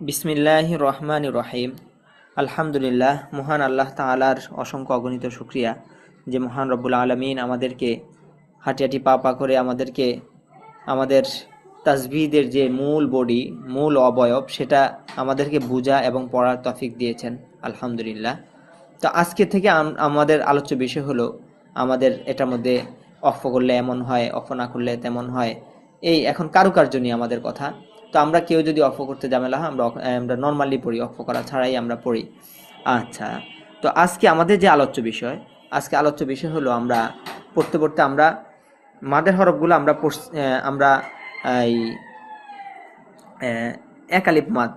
বিসমিল্লাহির রহমানির রহিম। আলহামদুলিল্লাহ, মহান আল্লাহ তাআলার অসংখ্য অগণিত শুকরিয়া যে মহান রব্বুল আলামিন আমাদেরকে হাঁটি হাঁটি পা পা করে আমাদের তাসবিহদের যে মূল বডি, মূল অবয়ব, সেটা আমাদেরকে বোঝা এবং পড়ার তৌফিক দিয়েছেন। আলহামদুলিল্লাহ। তো আজকে থেকে আমাদের আলোচ্য বিষয় হলো আমাদের এটার মধ্যে অক্ফ করলে এমন হয়, অক্ফ না করলে তেমন হয়। এই এখন কারুকার্য নিয়ে আমাদের কথা। তো আমরা কেউ যদি অক্ফ করতে ঝামেলা হয়, আমরা নর্মালি পড়ি, অক্ফ করা ছাড়াই আমরা পড়ি। আচ্ছা, তো আজকে আমাদের যে আলোচ্য বিষয় হলো আমরা পড়তে পড়তে আমরা মাদের হরফগুলো আমরা এই এক আলিফ মাদ,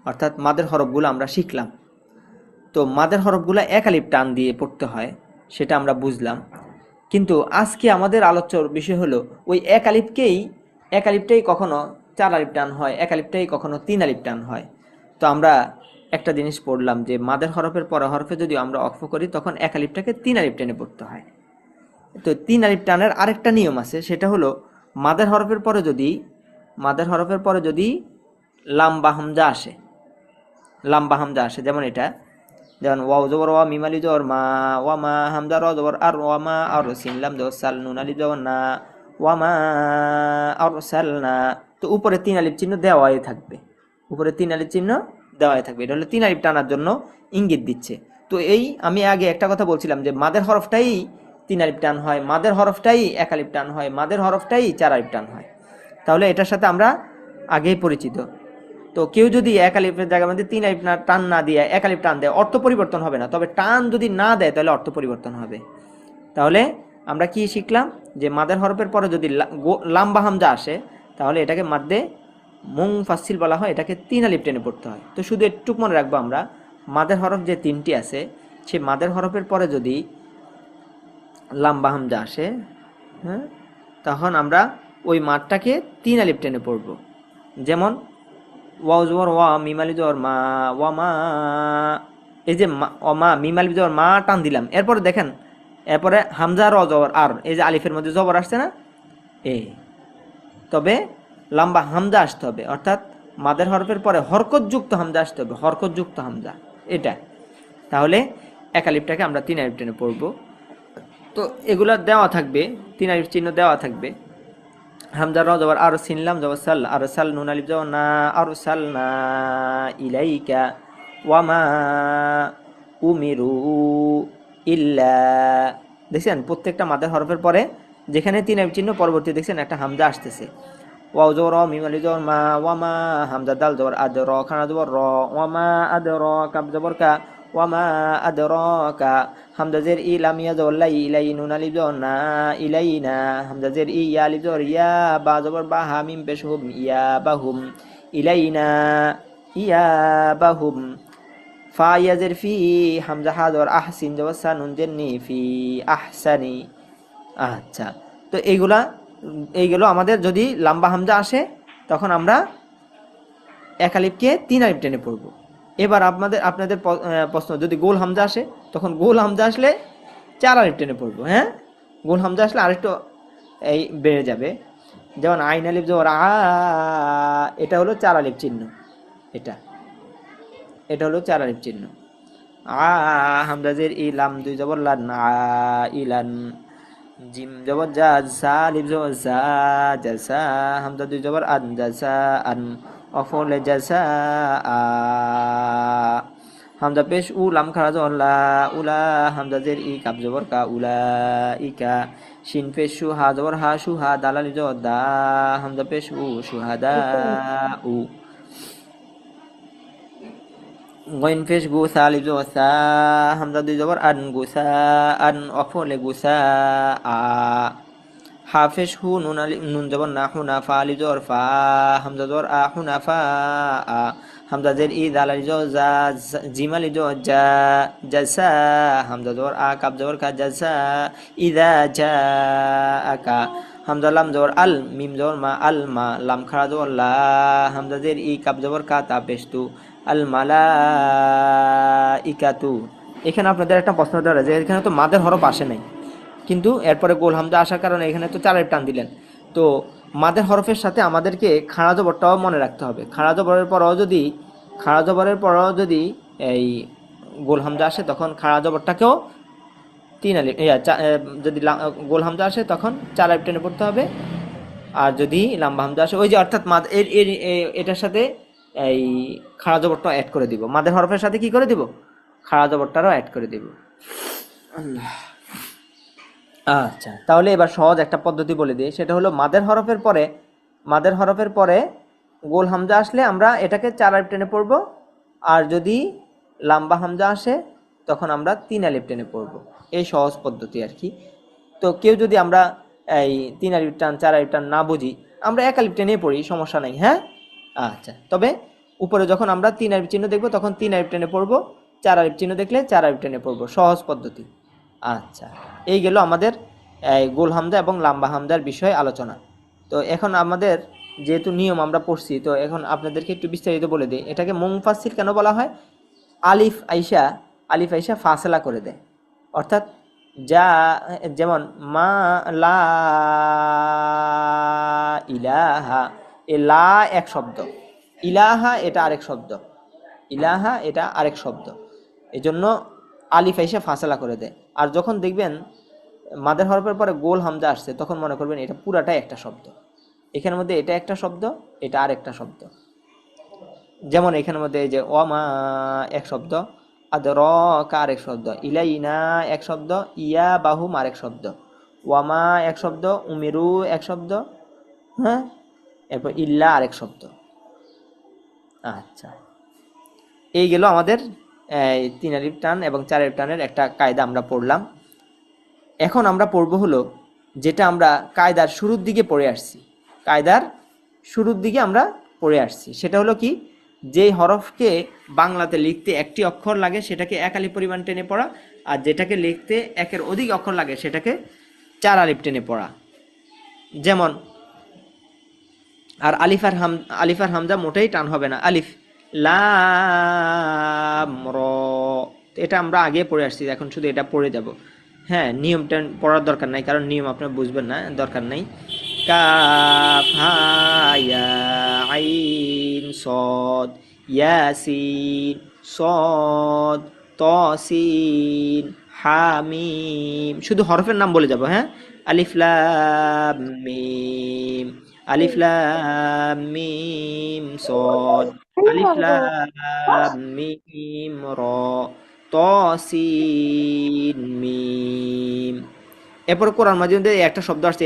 অর্থাৎ মাদের হরফগুলো আমরা শিখলাম। তো মাদের হরফগুলো এক আলিফ টান দিয়ে পড়তে হয়, সেটা আমরা বুঝলাম। কিন্তু আজকে আমাদের আলোচ্য বিষয় হলো ওই এক আলিফটাই কখনো 4 আলিফ টান হয়, এক আলিফটাই কখনো 3 আলিফ টান হয়। তো আমরা একটা জিনিস পড়লাম যে মাদের হরফের পরে হরফে যদি আমরা অক্ফ করি তখন এক আলিফটাকে 3 আলিফ টেনে পড়তে হয়। তো 3 আলিফ টানের আরেকটা নিয়ম আছে, সেটা হলো মাদের হরফের পরে যদি লাম্বা হামজা আসে, যেমন ওয়াও জবর ওয়া, মিম আলিফ জবর মা, ওয়া মা, হামজা র জবর আর, ওয়া মা আর, সিন লাম জবর সাল, নুন আলিফ জবর না, ওয়া মা আরসালনা। তো উপরে 3 আলিফ চিহ্ন দেওয়াই থাকবে, এটা হলো 3 আলিফ টানার জন্য ইঙ্গিত দিচ্ছে। তো আমি আগে একটা কথা বলছিলাম যে মাদের হরফটাই 3 আলিফ টান হয়, মাদের হরফটাই 1 আলিফ টান হয়, মাদের হরফটাই 4 আলিফ টান হয়। তাহলে এটার সাথে আমরা আগেই পরিচিত। তো কেউ যদি 1 আলিফের জায়গার মধ্যে 3 আলিফ টান না দিয়ে 1 আলিফ টান দেয়, অর্থ পরিবর্তন হবে না, তবে টান যদি না দেয় তাহলে অর্থ পরিবর্তন হবে। তাহলে আমরা কি শিখলাম যে মাদের হরফের পরে যদি লাম্বা হামজা আসে তাহলে এটাকে মাদ্দে মুনফাসিল বলা হয়, এটাকে 3 আলিফ টেনে পড়তে হয়। তো শুধু একটুক মনে রাখবো, আমরা মাদের হরফ যে 3টি আছে, সেই মাদের হরফের পরে যদি লাম্বা হামজা আসে, হ্যাঁ, তখন আমরা ওই মাদটাকে 3 আলিফ টেনে পড়ব। যেমন ওয়াও জবর ওয়া, মিম আলিফ জবর মা, ওয়া মা। এই যে মা, মিম আলিফ জবর মা টান দিলাম, এরপরে দেখেন, এরপরে হামজা র জবর আর, এই যে আলিফের মধ্যে জবর আসছে না, তবে লম্বা হামজা আসতে হবে, অর্থাৎ মাদের হরফের পরে হরকতযুক্ত হামজা আসতে হবে, হরকতযুক্ত হামজা এটা। তাহলে 1 আলিফটাকে আমরা 3 আলিফ টেনে পড়ব। তো এগুলা দেওয়া থাকবে, 3 আলিফ চিহ্ন দেওয়া থাকবে। হামজা র জবর আর, সিন লাম জবর সাল, আর সাল, নুন আলিফ জবর না, আর সাল না ইলাইকা, ওয়া মা উমিরু ইল্লা। দেখছেন প্রত্যেকটা মাদের হরফের পরে যেখানে 3 আলিফ চিহ্ন, পরবর্তী দেখছেন একটা হামজা আসতেছে। ওয়াও জবর র, মিম আলিফ জবর মা, ওয়া মা, হামজা দাল জবর আদ, র খানা জবর র, ওয়া মা আদ র, কাব জবর কা, ওয়া মা আদ র কা, হামজা জের ই, লাম ইয়া জবর লাই, ইলাই, নুন আলিফ জবর না, ইলাইনা, হামজা জের ই, ইয়া আলিফ জবর ইয়া, বা জবর বা, হা মিম পেশ হুম, ইয়া বাহুম, ইলাইনা ইয়া বাহুম। ফা ইয়া জের ফি, হামজা হা জবর আহ, সিন জবর সা, নুন জের নি, ফি আহসানি। আচ্ছা, তো এইগুলো আমাদের যদি লম্বা হামজা আসে তখন আমরা 1 আলিফকে 3 আলিফ টেনে পড়ব। এবার আপনাদের প্রশ্ন, যদি গোল হামজা আসে তখন গোল হামজা আসলে 4 আলিফ টেনে পড়ব। হ্যাঁ, গোল হামজা আসলে আরেকটু বেড়ে যাবে। যেমন আইন আলিফ জবর আ, এটা হলো 4 আলিফ চিহ্ন, এটা হলো 4 আলিফ চিহ্ন। আ, হামজা জের ই, লাম 2 জবর লান, আ ইলান, জিম জবর জা, জা আলিফ জবর জা, জাসা, হামজা 2 জবর আন, জাসা আন, অফলে জাসা আ, হামজা পেশ উ, লাম খারা জবর লা, উলা, হামজা জের ই, কাব জবর কা, উলা ইকা, শিন পেশ শু, হা জবর হা, শু হা, দাল আলিফ জবর দা, হামজা পেশ উ, শুহাদা উ, গইন পেশ গু, সা আলিফ জবর সা, হামজা 2 জবর আন, গুসা আন, অফলে গুসা আ, হাফেশ হু, নুন জবর না, হুনা, ফা আলিফ জবর ফা, হামজা জবর আ, হুনা ফা আ, হামজা জের ই, দাল আলিফ জবর জা, জিম আলিফ জবর জা, জাসা, হামজা জবর আ, কাব জবর কা, জাসা ইদা জা আকা, হামজা লাম জবর আল, মিম জবর মা, আল মা, লাম খারা জবর লা, হামজা জের ই, কাব জবর কা, তা পেশ তু, আল মালাইকাতু। এখানে আপনাদের একটা প্রশ্ন দেওয়া যে এখানে তো মাদের হরফ আসে নাই, কিন্তু এরপরে গোল হামজা আসার কারণে এখানে তো 4 আলিফ টান দিলেন। তো মাদের হরফের সাথে আমাদেরকে খাড়া জবরটাও মনে রাখতে হবে। খাড়া জবরের পরেও যদি খাড়া জবরের পরও যদি এই গোল হামজা আসে তখন খাড়া জবরটাকেও তিন আলিফ যদি গোল হামজা আসে তখন চার আলিফ টেনে পড়তে হবে। আর যদি লাম্বা হামজা আসে ওই যে অর্থাৎ এটার সাথে এই খাড়া জবরটা অ্যাড করে দিব, মাদের হরফের সাথে কি করে দিব, খাড়া জবরটারও অ্যাড করে দিব। আল্লাহ। আচ্ছা, তাহলে এবার সহজ একটা পদ্ধতি বলে দিই, সেটা হলো মাদের হরফের পরে গোল হামজা আসলে আমরা এটাকে চার আলিফ টেনে পড়ব, আর যদি লাম্বা হামজা আসে তখন আমরা তিন আলিফ টেনে পড়ব। এই সহজ পদ্ধতি আর কি। তো কেউ যদি আমরা এই তিন আলিফ টান চার আলিফ টান না বুঝি, আমরা এক আলিফ টেনে পড়ি, সমস্যা নাই। হ্যাঁ, আচ্ছা, তবে উপরে যখন আমরা তিন আলিফ চিহ্ন দেখবো তখন তিন আলিফ টেনে পড়বো, চার আলিফ চিহ্ন দেখলে চার আলিফ টেনে পড়বো, সহজ পদ্ধতি। আচ্ছা, এই গেল আমাদের গোল হামজা এবং লাম্বা হামজার বিষয়ে আলোচনা। তো এখন আমাদের যেহেতু নিয়ম আমরা পড়ছি, তো এখন আপনাদেরকে একটু বিস্তারিত বলে দিই। এটাকে মুনফাসিল কেন বলা হয়? আলিফ আইসা ফাসলা করে দেয়, অর্থাৎ যা যেমন মা লা ইলাহা, এ লা এক শব্দ, ইলাহা এটা আরেক শব্দ, ইলাহা এটা আরেক শব্দ, এই জন্য আলিফ আইসা ফাসলা করে দেয়। আর যখন দেখবেন মাদের হরফের পরে গোল হামজা আসছে তখন মনে করবেন এটা পুরাটাই একটা শব্দ, এখানের মধ্যে এটা একটা শব্দ, এটা আরেকটা শব্দ। যেমন এখানের মধ্যে এই যে ওয়ামা এক শব্দ, আদরাকা আরেক শব্দ, ইলাইনা এক শব্দ, ইয়া বাহুম আরেক শব্দ, ওয়ামা এক শব্দ, উমিরু এক শব্দ, হ্যাঁ, এরপর ইল্লা আরেক শব্দ। আচ্ছা, এই গেল আমাদের তিন আলিফ টান এবং চার আলিফ টানের একটা কায়দা আমরা পড়লাম। এখন আমরা পড়ব হলো যেটা আমরা কায়দার শুরুর দিকে পড়ে আসছি, কায়দার শুরুর দিকে আমরা পড়ে আসছি, সেটা হলো কি, যে হরফকে বাংলাতে লিখতে একটি অক্ষর লাগে সেটাকে এক আলিফ পরিমাণ টেনে পড়া, আর যেটাকে লিখতে একের অধিক অক্ষর লাগে সেটাকে চার আলিফ টেনে পড়া। যেমন, আর আলিফ আর হামজা মোটেই টান হবে না, আলিফ লাম র, এটা আমরা আগে পড়ে আসছি, এখন শুধু এটা পড়ে যাব। হ্যাঁ, নিয়মটা পড়ার দরকার নাই, কারণ নিয়ম আপনারা বুঝবেন না, দরকার নাই। কাফ হা ইয়া আইন সদ ইয়াসিন সদ তসিন হামিম, শুধু হরফের নাম বলে যাব। হ্যাঁ, আলিফ লাম মিম, আলিফ লাম মিম সদ, আলিফ লাম মিম র, তসিন মিম। এরপর কোরআন মাজিদে একটা শব্দ আসছে,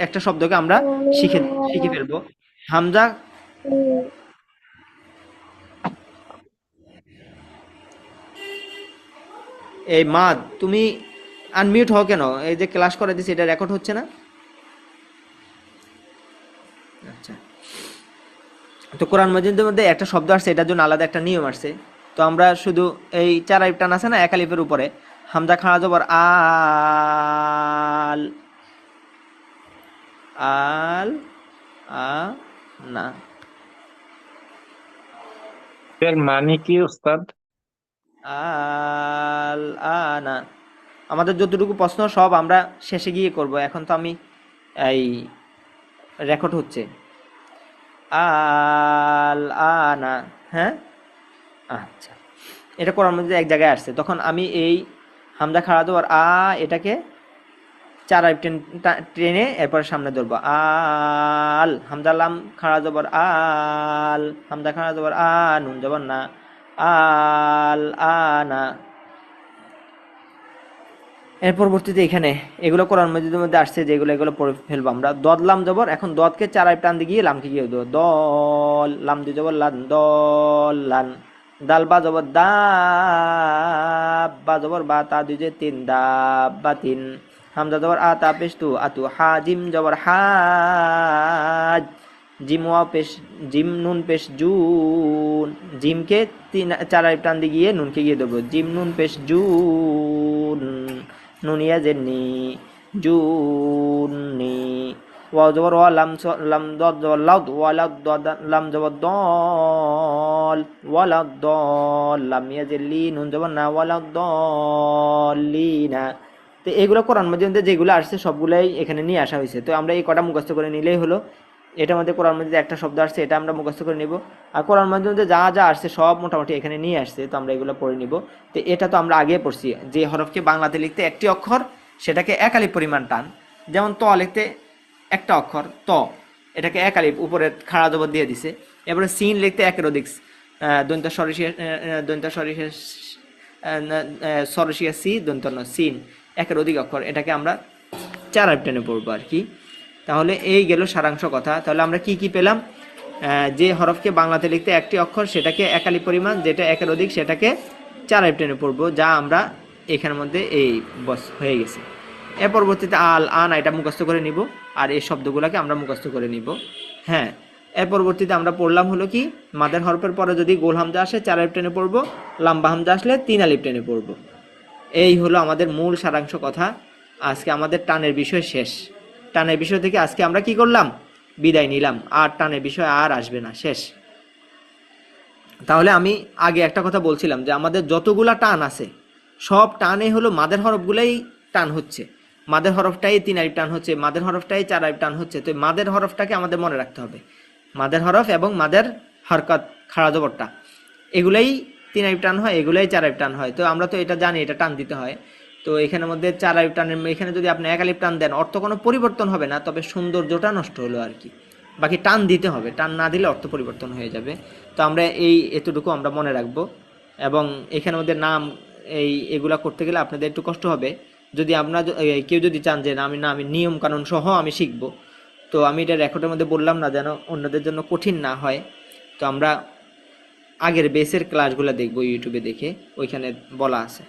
একটা শব্দকে আমরা শিখে শিখে ফেলবো। হামজা, এই মাদ, তুমি আনমিউট হও কেন? এই যে ক্লাস করে দিচ্ছি এটা রেকর্ড হচ্ছে না। আচ্ছা, তো কোরআন মাজিদের মধ্যে একটা শব্দ আসছে, এটার জন্য আলাদা একটা নিয়ম আসছে। তো আমরা শুধু এই চার আলিফ টান আছে না এক আলিফের উপরে, হামজা খাড়া জবর আল, আল আ না, এর মানে কি উস্তাদ? আল আনা, আমাদের যতটুকু প্রশ্ন সব আমরা শেষে গিয়ে করব, এখন তো আমি এই রেকর্ড হচ্ছে। আল আনা, হ্যাঁ, আচ্ছা, এটা করার মধ্যে এক জায়গায় আসছে, তখন আমি এই হামজা খাড়া দেওয়ার এটাকে চার আলিফ টেনে এরপর সামনে ধরবো, আল, হামজা লাম খাড়া জবর আল, হামজা খাড়া জবর নুন জবর না, আল আনা। এর পরবর্তীতে এখানে এগুলো কোরআন মাজিদের মধ্যে আসছে যেগুলো, এগুলো পড়ে ফেলবো আমরা। দদ লাম জবর, এখন দদকে চার আলিফ টান দিয়ে গিয়ে লামকে গিয়ে দেবো, দল লাম দিয়ে জবর লান, দল লান। দাল বা জবর দা, বা জবর বা, তা দুই যে তিন, দা বা তিন। হামজা জবর তা পেশ তু, আতু। হা জিম জবর হাজ, জিম ওয়াও পেশ, জিম নুন পেশ জুন, জিমকে চার আলিফ টান দিয়ে গিয়ে নুনকে গিয়ে দেবো, জিম নুন পেশ জুন, নুনিয়া জেনি জুনি। ওয়াও জবর ওয়া, লাম দদ জবর লাউদ, ওয়ালাদ দদ লাম জবর দল, ওয়ালাদ দল, লাম ইয়া জেলি নুন জবর না, ওয়ালাদ দলিনা। তো এগুলো কোরআন মাজিদে যেগুলো আসছে সবগুলাই এখানে নিয়ে আসা হয়েছে, তো আমরা এই কটা মুখস্থ করে নিলেই হলো। এটার মধ্যে কোরআন মধ্যে একটা শব্দ আসছে, এটা আমরা মুখস্থ করে নিব। আর কোরআন মধ্যে যা যা আসছে সব মোটামুটি এখানে নিয়ে আসছে, তো আমরা এগুলো পড়ে নিব। তো এটা তো আমরা আগে পড়ছি, যে হরফকে বাংলাতে লিখতে একটি অক্ষর সেটাকে এক আলিফ পরিমাণ টান। যেমন ত লিখতে একটা অক্ষর ত, এটাকে এক আলিফ উপরে খাড়া জবর দিয়ে দিছে। এবারে সিন লিখতে একের অধিক দন্ত্য সরসিয়া সি দন্ত ন সিন, একের অধিক অক্ষর, এটাকে আমরা 4 আলিফ টেনে পড়বো আর কি। তাহলে এই গেল সারাংশ কথা। তাহলে আমরা কি কি পেলাম? যে হরফকে বাংলাতে লিখতে একটি অক্ষর সেটাকে এক আলিফ পরিমাণ, যেটা একের অধিক সেটাকে 4 আলিফ টেনে পড়বো, যা আমরা এখানের মধ্যে এই বস হয়ে গেছে। এর পরবর্তীতে আল আন এটা মুখস্থ করে নিব, আর এই শব্দগুলোকে আমরা মুখস্থ করে নিব। হ্যাঁ, এর পরবর্তীতে আমরা পড়লাম হলো কি, মাদের হরফের পরে যদি গোল হামজা আসে 4 আলিফ টেনে পড়বো, লম্বা হামজা আসলে 3 আলিফ টেনে পড়বো। এই হলো আমাদের মূল সারাংশ কথা। আজকে আমাদের টানের বিষয় শেষ। টানের বিষয় থেকে আজকে আমরা কি করলাম? বিদায় নিলাম। আর টানের বিষয় আর আসবে না, শেষ। তাহলে আমি আগে একটা কথা বলছিলাম যে আমাদের যতগুলা টান আছে সব টানে হলো মাদের হরফগুলাই টান হচ্ছে, মাদের হরফটাই 3 আলিফ টান হচ্ছে, মাদের হরফটাই 4 আলিফ টান হচ্ছে। তো মাদের হরফটাকে আমাদের মনে রাখতে হবে, মাদের হরফ এবং মাদের হরকত খাড়া জবরটা এগুলাই 3 আলিফ টান হয়, এগুলাই 4 আলিফ টান হয়। তো আমরা তো এটা জানি, এটা টান দিতে হয়। তো এখানের মধ্যে 4 আলিফ টানের এখানে যদি আপনি 1 আলিফ টান দেন অর্থ কোনো পরিবর্তন হবে না, তবে সৌন্দর্যটা নষ্ট হলো আর কি। বাকি টান দিতে হবে, টান না দিলে অর্থ পরিবর্তন হয়ে যাবে। তো আমরা এতটুকু আমরা মনে রাখবো। এবং এখানের মধ্যে নাম এগুলা করতে গেলে আপনাদের একটু কষ্ট হবে। যদি আপনার কেউ যদি চান যে আমি নিয়ম কানুন সহ আমি শিখবো, তো আমি এটা রেকর্ডের মধ্যে বললাম না যেন অন্যদের জন্য কঠিন না হয়। তো আমরা আগের বেসের ক্লাসগুলো দেখবো ইউটিউবে দেখে, ওইখানে বলা আছে।